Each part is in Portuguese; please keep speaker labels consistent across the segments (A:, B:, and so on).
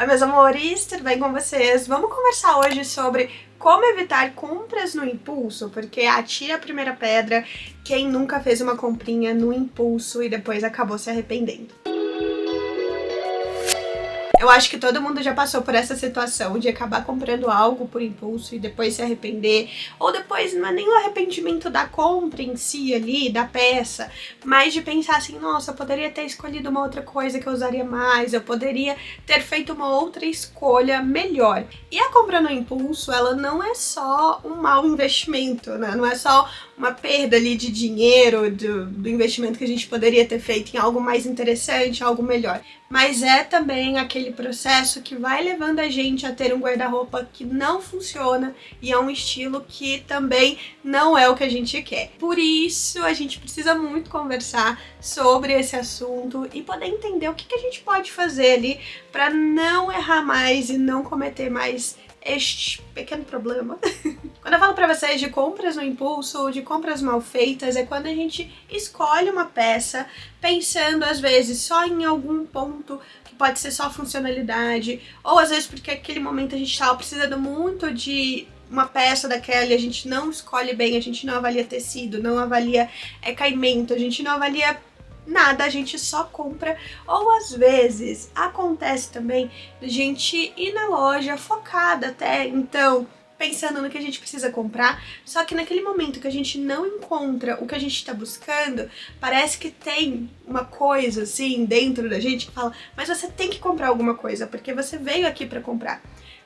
A: Oi, meus amores, tudo bem com vocês? Vamos conversar hoje sobre como evitar compras no impulso, porque atira a primeira pedra quem nunca fez uma comprinha no impulso e depois acabou se arrependendo. Eu acho que todo mundo já passou por essa situação de acabar comprando algo por impulso e depois se arrepender, ou depois não é nem o arrependimento da compra em si ali, da peça, mas de pensar assim, nossa, eu poderia ter escolhido uma outra coisa que eu usaria mais, eu poderia ter feito uma outra escolha melhor. E a compra no impulso, ela não é só um mau investimento, né? Não é só uma perda ali de dinheiro, do investimento que a gente poderia ter feito em algo mais interessante, algo melhor. Mas é também aquele processo que vai levando a gente a ter um guarda-roupa que não funciona e é um estilo que também não é o que a gente quer. Por isso, a gente precisa muito conversar sobre esse assunto e poder entender o que a gente pode fazer ali para não errar mais e não cometer mais este pequeno problema. Quando eu falo pra vocês de compras no impulso ou de compras mal feitas, é quando a gente escolhe uma peça pensando às vezes só em algum ponto que pode ser só funcionalidade, ou às vezes porque aquele momento a gente tava precisando muito de uma peça daquela e a gente não escolhe bem, a gente não avalia tecido, não avalia caimento, a gente não avalia nada, a gente só compra. Ou às vezes acontece também de gente ir na loja focada até então, pensando no que a gente precisa comprar, só que naquele momento que a gente não encontra o que a gente está buscando, parece que tem uma coisa assim dentro da gente que fala, mas você tem que comprar alguma coisa, porque você veio aqui para comprar.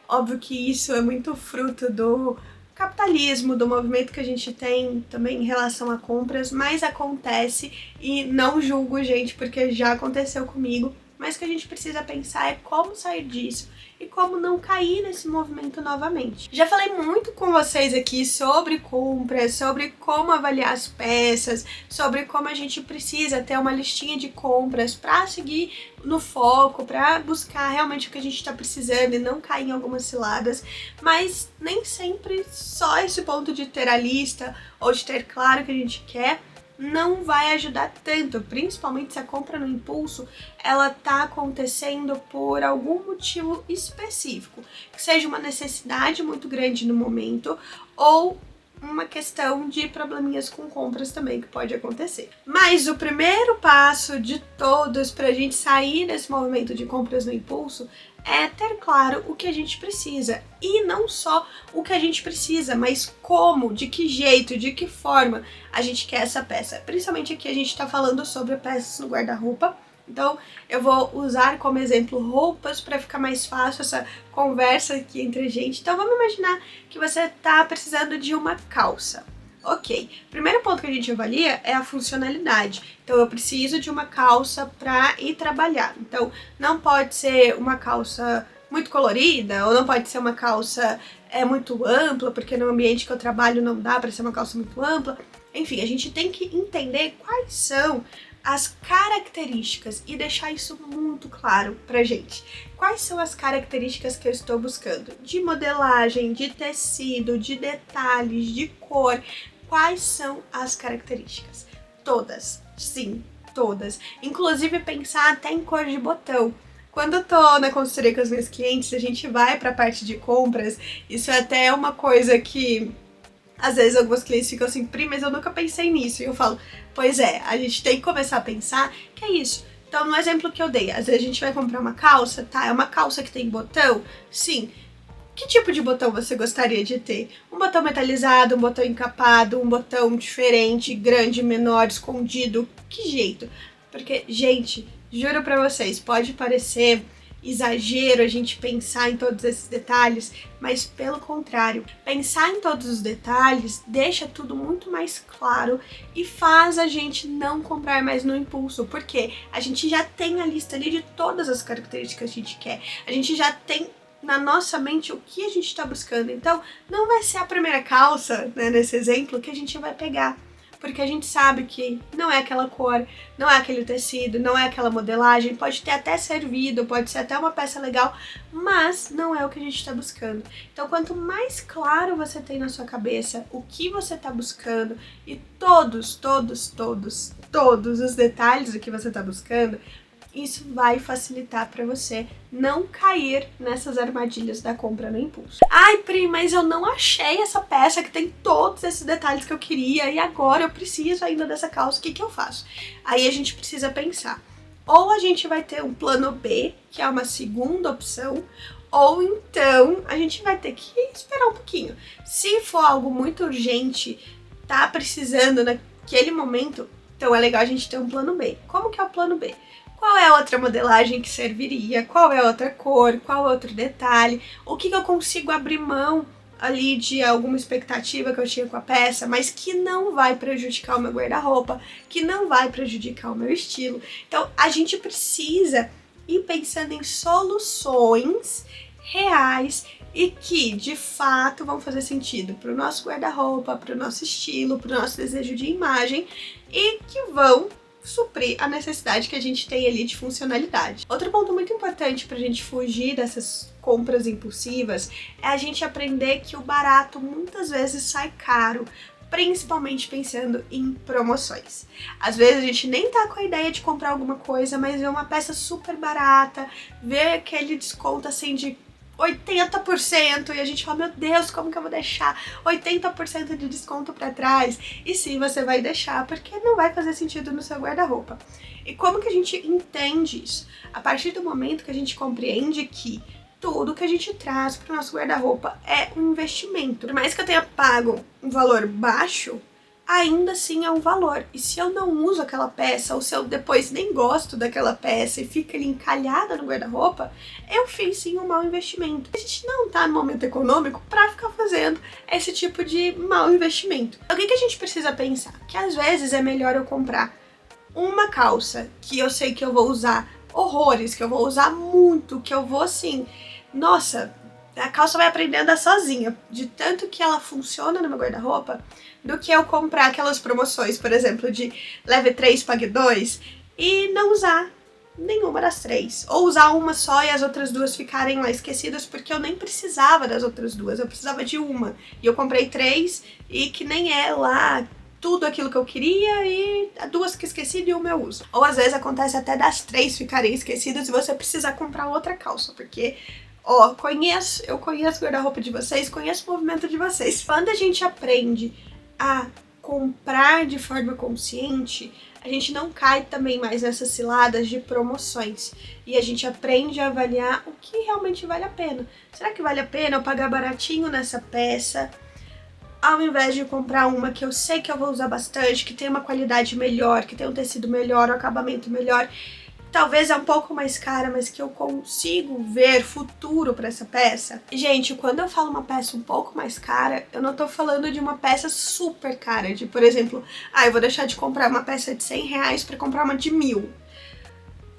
A: Óbvio que isso é muito fruto do capitalismo, do movimento que a gente tem também em relação a compras, mas acontece e não julgo, gente, porque já aconteceu comigo, mas o que a gente precisa pensar é como sair disso e como não cair nesse movimento novamente. Já falei muito com vocês aqui sobre compras, sobre como avaliar as peças, sobre como a gente precisa ter uma listinha de compras para seguir no foco, para buscar realmente o que a gente está precisando e não cair em algumas ciladas, mas nem sempre só esse ponto de ter a lista ou de ter claro o que a gente quer não vai ajudar tanto, principalmente se a compra no impulso ela tá acontecendo por algum motivo específico, que seja uma necessidade muito grande no momento ou uma questão de probleminhas com compras também que pode acontecer. Mas o primeiro passo de todos pra gente sair desse movimento de compras no impulso é ter claro o que a gente precisa. E não só o que a gente precisa, mas como, de que jeito, de que forma a gente quer essa peça. Principalmente aqui a gente tá falando sobre peças no guarda-roupa. Então eu vou usar como exemplo roupas para ficar mais fácil essa conversa aqui entre a gente. Então vamos imaginar que você tá precisando de uma calça. Ok, primeiro ponto que a gente avalia é a funcionalidade. Então eu preciso de uma calça para ir trabalhar. Então não pode ser uma calça muito colorida ou não pode ser uma calça muito ampla, porque no ambiente que eu trabalho não dá para ser uma calça muito ampla. Enfim, a gente tem que entender quais são as características e deixar isso muito claro pra gente. Quais são as características que eu estou buscando? De modelagem, de tecido, de detalhes, de cor. Quais são as características? Todas, sim, todas. Inclusive pensar até em cor de botão. Quando eu tô na consultoria com os meus clientes, a gente vai pra parte de compras, isso é até uma coisa que às vezes alguns clientes ficam assim, Pri, mas eu nunca pensei nisso. E eu falo, pois é, a gente tem que começar a pensar que é isso. Então, no exemplo que eu dei, às vezes a gente vai comprar uma calça, tá? É uma calça que tem botão? Sim. Que tipo de botão você gostaria de ter? Um botão metalizado, um botão encapado, um botão diferente, grande, menor, escondido? Que jeito? Porque, gente, juro pra vocês, pode parecer exagero a gente pensar em todos esses detalhes, mas pelo contrário, pensar em todos os detalhes deixa tudo muito mais claro e faz a gente não comprar mais no impulso, porque a gente já tem a lista ali de todas as características que a gente quer, a gente já tem na nossa mente o que a gente está buscando, então não vai ser a primeira calça, né, nesse exemplo, que a gente vai pegar. Porque a gente sabe que não é aquela cor, não é aquele tecido, não é aquela modelagem, pode ter até servido, pode ser até uma peça legal, mas não é o que a gente está buscando. Então, quanto mais claro você tem na sua cabeça o que você está buscando e todos os detalhes do que você está buscando, isso vai facilitar para você não cair nessas armadilhas da compra no impulso. Ai, Pri, mas eu não achei essa peça que tem todos esses detalhes que eu queria e agora eu preciso ainda dessa calça, o que eu faço? Aí a gente precisa pensar. Ou a gente vai ter um plano B, que é uma segunda opção, ou então a gente vai ter que esperar um pouquinho. Se for algo muito urgente, tá precisando naquele momento, então é legal a gente ter um plano B. Como que é o plano B? Qual é a outra modelagem que serviria? Qual é a outra cor? Qual é outro detalhe? O que eu consigo abrir mão ali de alguma expectativa que eu tinha com a peça, mas que não vai prejudicar o meu guarda-roupa, que não vai prejudicar o meu estilo. Então, a gente precisa ir pensando em soluções reais e que, de fato, vão fazer sentido para o nosso guarda-roupa, para o nosso estilo, para o nosso desejo de imagem e que vão suprir a necessidade que a gente tem ali de funcionalidade. Outro ponto muito importante pra gente fugir dessas compras impulsivas é a gente aprender que o barato muitas vezes sai caro, principalmente pensando em promoções. Às vezes a gente nem tá com a ideia de comprar alguma coisa, mas vê uma peça super barata, vê aquele desconto assim de 80% e a gente fala, meu Deus, como que eu vou deixar 80% de desconto para trás? E sim, você vai deixar, porque não vai fazer sentido no seu guarda-roupa. E como que a gente entende isso? A partir do momento que a gente compreende que tudo que a gente traz para o nosso guarda-roupa é um investimento. Por mais que eu tenha pago um valor baixo, ainda assim é um valor. E se eu não uso aquela peça, ou se eu depois nem gosto daquela peça e fica ali encalhada no guarda-roupa, eu fiz sim um mau investimento. A gente não tá no momento econômico pra ficar fazendo esse tipo de mau investimento. O que a gente precisa pensar? Que às vezes é melhor eu comprar uma calça que eu sei que eu vou usar horrores, que eu vou usar muito, que eu vou assim, nossa, a calça vai aprender a andar sozinha, de tanto que ela funciona no meu guarda-roupa, do que eu comprar aquelas promoções, por exemplo, de leve 3, pague 2 e não usar nenhuma das 3. Ou usar uma só e as outras 2 ficarem lá esquecidas, porque eu nem precisava das outras 2, eu precisava de uma. E eu comprei 3 e que nem é lá tudo aquilo que eu queria e 2 que esqueci e uma eu uso. Ou às vezes acontece até das 3 ficarem esquecidas e você precisar comprar outra calça, porque eu conheço o guarda-roupa de vocês, conheço o movimento de vocês. Quando a gente aprende a comprar de forma consciente, a gente não cai também mais nessas ciladas de promoções. E a gente aprende a avaliar o que realmente vale a pena. Será que vale a pena eu pagar baratinho nessa peça, ao invés de comprar uma que eu sei que eu vou usar bastante, que tem uma qualidade melhor, que tem um tecido melhor, um acabamento melhor, talvez é um pouco mais cara, mas que eu consigo ver futuro para essa peça. Gente, quando eu falo uma peça um pouco mais cara, eu não tô falando de uma peça super cara, de, por exemplo, eu vou deixar de comprar uma peça de 100 reais para comprar uma de 1.000.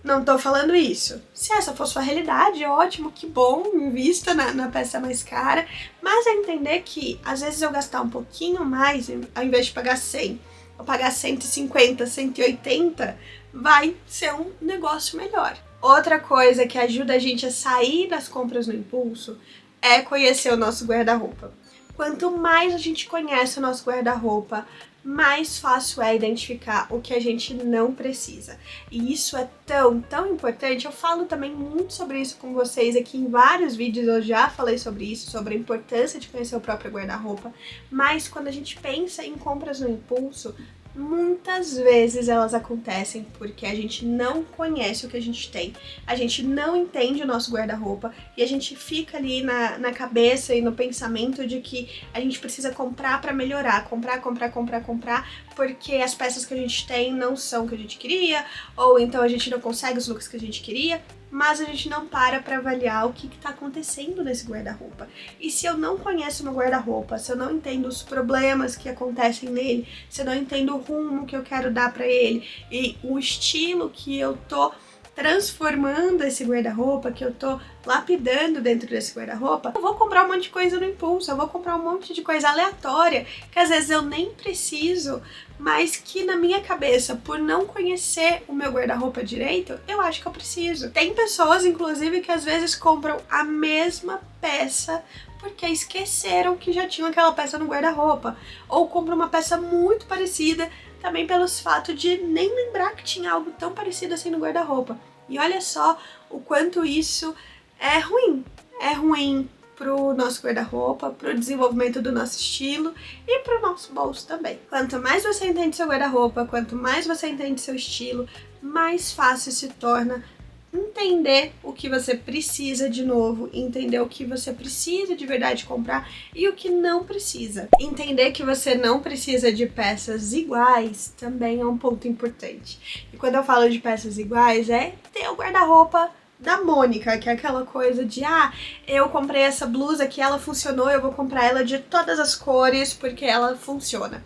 A: Não tô falando isso. Se essa for sua realidade, ótimo, que bom, invista na peça mais cara, mas é entender que às vezes eu gastar um pouquinho mais, ao invés de pagar 100, eu pagar 150, 180, vai ser um negócio melhor. Outra coisa que ajuda a gente a sair das compras no impulso é conhecer o nosso guarda-roupa. Quanto mais a gente conhece o nosso guarda-roupa, mais fácil é identificar o que a gente não precisa. E isso é tão, tão importante. Eu falo também muito sobre isso com vocês aqui em vários vídeos, eu já falei sobre isso, sobre a importância de conhecer o próprio guarda-roupa. Mas quando a gente pensa em compras no impulso, muitas vezes elas acontecem porque a gente não conhece o que a gente tem, a gente não entende o nosso guarda-roupa e a gente fica ali na cabeça e no pensamento de que a gente precisa comprar para melhorar, comprar, porque as peças que a gente tem não são o que a gente queria, ou então a gente não consegue os looks que a gente queria, mas a gente não para avaliar o que está acontecendo nesse guarda-roupa. E se eu não conheço meu guarda-roupa, se eu não entendo os problemas que acontecem nele, se eu não entendo o rumo que eu quero dar para ele e o estilo que eu tô transformando esse guarda-roupa, que eu tô lapidando dentro desse guarda-roupa, eu vou comprar um monte de coisa no impulso, eu vou comprar um monte de coisa aleatória, que às vezes eu nem preciso, mas que na minha cabeça, por não conhecer o meu guarda-roupa direito, eu acho que eu preciso. Tem pessoas, inclusive, que às vezes compram a mesma peça porque esqueceram que já tinham aquela peça no guarda-roupa, ou compram uma peça muito parecida também pelos fatos de nem lembrar que tinha algo tão parecido assim no guarda-roupa. E olha só o quanto isso é ruim. É ruim pro nosso guarda-roupa, pro desenvolvimento do nosso estilo e pro nosso bolso também. Quanto mais você entende seu guarda-roupa, quanto mais você entende seu estilo, mais fácil se torna entender o que você precisa de novo, entender o que você precisa de verdade comprar e o que não precisa. Entender que você não precisa de peças iguais também é um ponto importante. E quando eu falo de peças iguais, é ter o guarda-roupa da Mônica, que é aquela coisa de eu comprei essa blusa que ela funcionou, eu vou comprar ela de todas as cores porque ela funciona.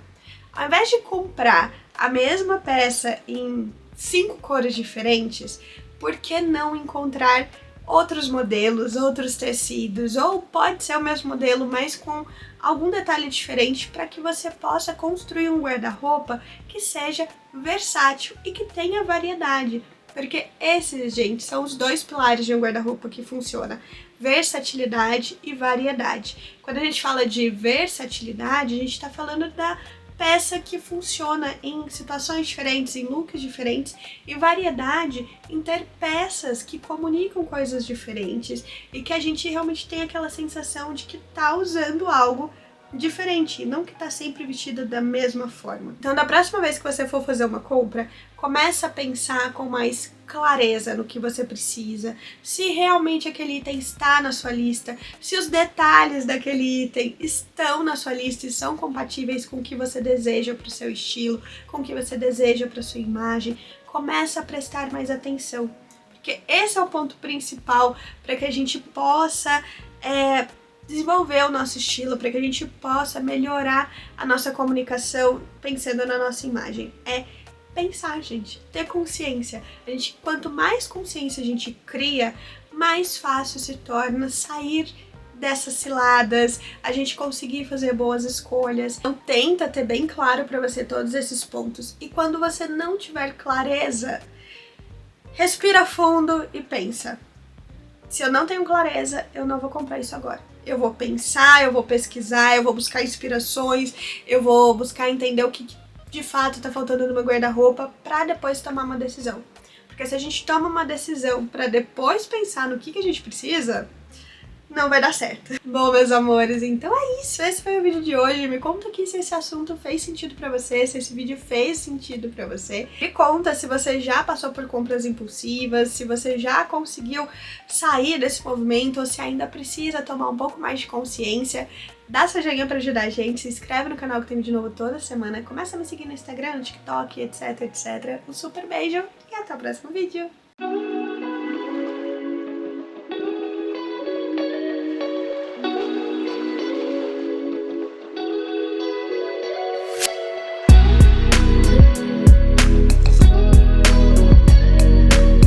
A: Ao invés de comprar a mesma peça em 5 cores diferentes, por que não encontrar outros modelos, outros tecidos, ou pode ser o mesmo modelo, mas com algum detalhe diferente para que você possa construir um guarda-roupa que seja versátil e que tenha variedade. Porque esses, gente, são os 2 pilares de um guarda-roupa que funciona: versatilidade e variedade. Quando a gente fala de versatilidade, a gente está falando da peça que funciona em situações diferentes, em looks diferentes, e variedade em ter peças que comunicam coisas diferentes e que a gente realmente tem aquela sensação de que tá usando algo diferente, não que tá sempre vestida da mesma forma. Então, da próxima vez que você for fazer uma compra, começa a pensar com mais clareza no que você precisa, se realmente aquele item está na sua lista, se os detalhes daquele item estão na sua lista e são compatíveis com o que você deseja para o seu estilo, com o que você deseja para sua imagem. Começa a prestar mais atenção, porque esse é o ponto principal para que a gente possa desenvolver o nosso estilo, para que a gente possa melhorar a nossa comunicação pensando na nossa imagem. É pensar, gente, ter consciência. Quanto mais consciência a gente cria, mais fácil se torna sair dessas ciladas, a gente conseguir fazer boas escolhas. Então tenta ter bem claro para você todos esses pontos. E quando você não tiver clareza, respira fundo e pensa: se eu não tenho clareza, eu não vou comprar isso agora. Eu vou pensar, eu vou pesquisar, eu vou buscar inspirações, eu vou buscar entender o que de fato tá faltando no meu guarda-roupa pra depois tomar uma decisão. Porque se a gente toma uma decisão pra depois pensar no que a gente precisa, não vai dar certo. Bom, meus amores, então é isso. Esse foi o vídeo de hoje. Me conta aqui se esse assunto fez sentido pra você, se esse vídeo fez sentido pra você. Me conta se você já passou por compras impulsivas, se você já conseguiu sair desse movimento ou se ainda precisa tomar um pouco mais de consciência. Dá sua joinha pra ajudar a gente, se inscreve no canal que tem vídeo novo toda semana, começa a me seguir no Instagram, no TikTok, etc, etc. Um super beijo e até o próximo vídeo!